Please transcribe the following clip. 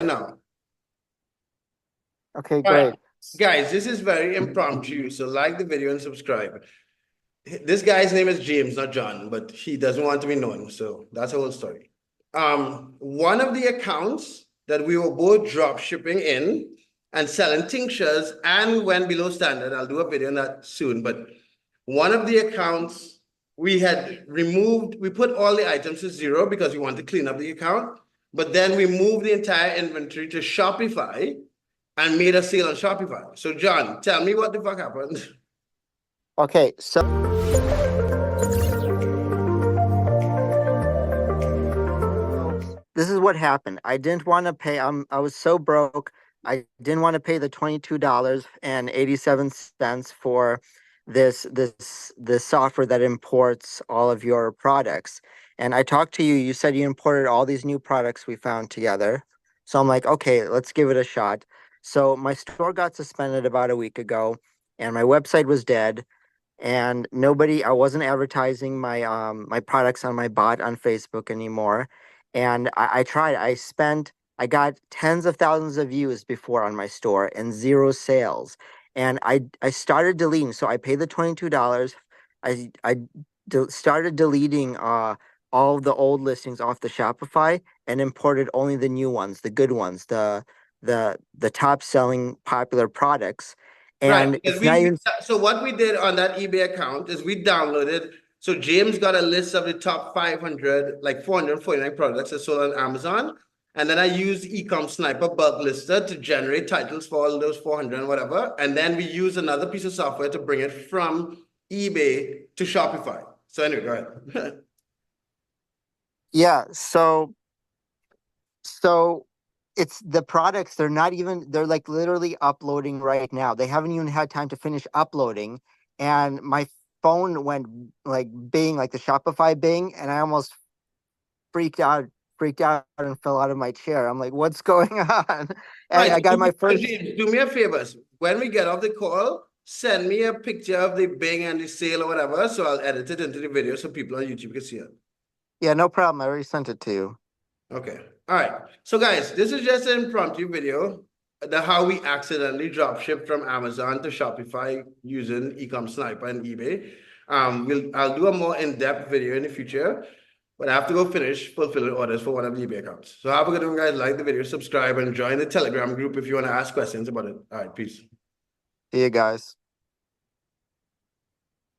now. Okay, All right, great. guys, this is very impromptu, so like the video and subscribe. This guy's name is James, not John, but he doesn't want to be known, so that's the whole story. One of the accounts that we were both drop shipping in and selling tinctures and went below standard. I'll do a video on that soon, but one of the accounts we had removed, we put all the items to zero because we want to clean up the account, but then we moved the entire inventory to Shopify and made a sale on Shopify. So, John, tell me what the fuck happened. Okay, so this is what happened. I didn't want to pay. I was so broke. I didn't want to pay the $22.87 for this software that imports all of your products. And I talked to you. You said you imported all these new products we found together. So I'm like, okay, let's give it a shot. So my store got suspended about a week ago, and my website was dead. And I wasn't advertising my products on my bot on Facebook anymore. And I tried. I got tens of thousands of views before on my store and zero sales. And I started deleting. So I paid the $22. I started deleting all of the old listings off the Shopify and imported only the new ones, the good ones, the top selling popular products. Right, And because it's not even. so what we did on that eBay account is we downloaded. So James got a list of the top 500, like 449 products that sold on Amazon, and then I used Ecom Sniper bulk lister to generate titles for all those 400 and whatever, and then we used another piece of software to bring it from eBay to Shopify. So anyway, go ahead. Yeah, so it's the products, they're like literally uploading right now. They haven't even had time to finish uploading, and my phone went like Bing, like the Shopify Bing, and I almost freaked out and fell out of my chair. I'm like, what's going on? And Right. I got my So first. James, do me a favor. When we get off the call, send me a picture of the Bing and the sale or whatever, so I'll edit it into the video so people on YouTube can see it. Yeah, no problem. I already sent it to you. Okay. All right. So guys, this is just an impromptu video. The how we accidentally drop ship from Amazon to Shopify using Ecom Sniper and eBay. I'll do a more in-depth video in the future, but I have to go finish fulfilling orders for one of the eBay accounts. So have a good one, guys. Like the video, subscribe, and join the Telegram group if you want to ask questions about it. All right, peace. See you guys.